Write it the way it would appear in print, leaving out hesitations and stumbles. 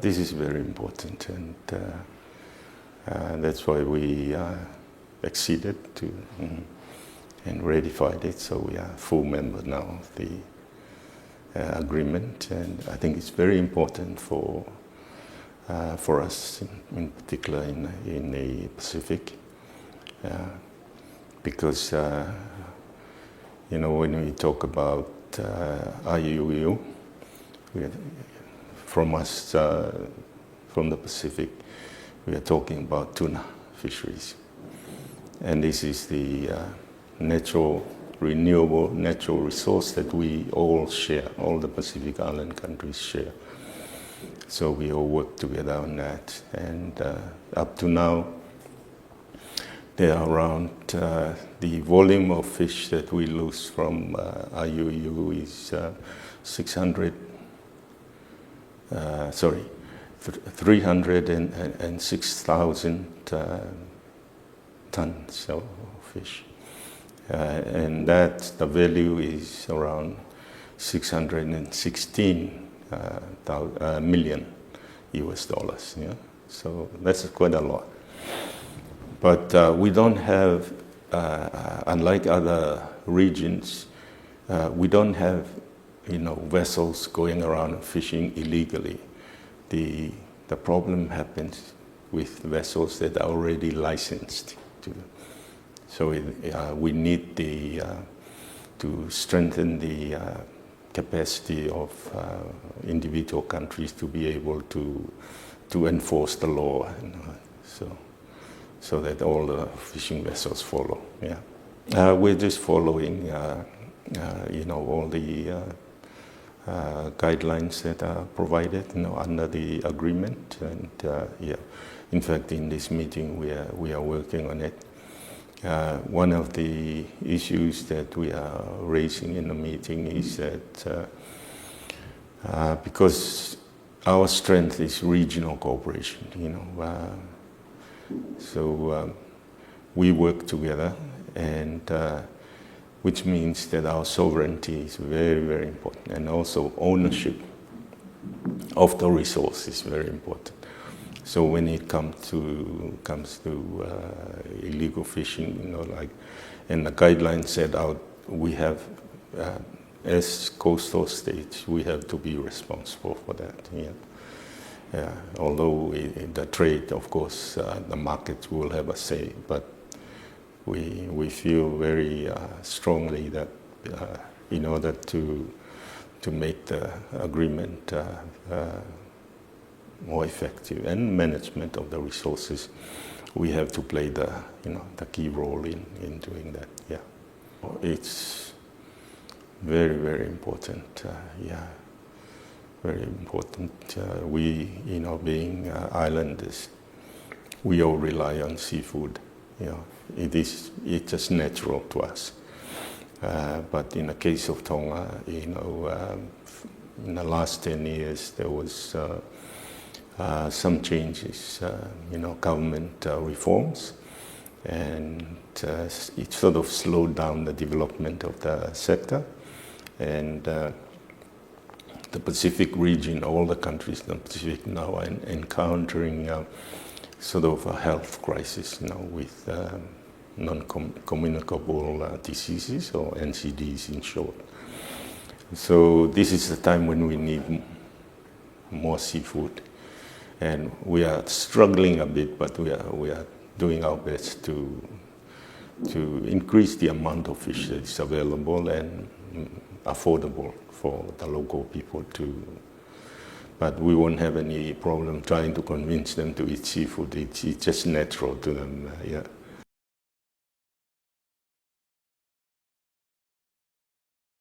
this is very important, and that's why we acceded to and ratified it. So we are full member now of the agreement, and I think it's very important for us, in particular in the Pacific, because you know, when we talk about IUU, from us, from the Pacific, we are talking about tuna fisheries. And this is the renewable natural resource that we all share, all the Pacific Island countries share. So we all work together on that. And up to now, there are around, the volume of fish that we lose from IUU is 306,000 tons of fish. And that, the value is around 616 million US dollars. Yeah? So that's quite a lot. But we don't have, unlike other regions, we don't have, you know, vessels going around fishing illegally. The problem happens with vessels that are already licensed. So we need to strengthen the capacity of individual countries to be able to enforce the law, so that all the fishing vessels follow. Yeah, we're just following, you know, all the guidelines that are provided, you know, under the agreement, and yeah. In fact, in this meeting, we are working on it. One of the issues that we are raising in the meeting is that because our strength is regional cooperation, you know, so we work together, and which means that our sovereignty is very, very important, and also ownership of the resource is very important. So when it comes to illegal fishing, you know, like, and the guidelines set out, we have, as coastal states, we have to be responsible for that. Yeah. Although the trade, of course, the markets will have a say, but we feel very strongly that in order to make the agreement more effective and management of the resources, we have to play the key role in doing that. Yeah, it's very, very important. Yeah, very important. We, being islanders, we all rely on seafood. It's just natural to us. But in the case of Tonga, in the last 10 years, there was some changes, government reforms, and it sort of slowed down the development of the sector. And the Pacific region, all the countries in the Pacific now are encountering sort of a health crisis, with non-communicable diseases, or NCDs in short. So this is the time when we need more seafood. And we are struggling a bit, but we are doing our best to increase the amount of fish that is available and affordable for the local people to. But we won't have any problem trying to convince them to eat seafood. It's just natural to them. Yeah.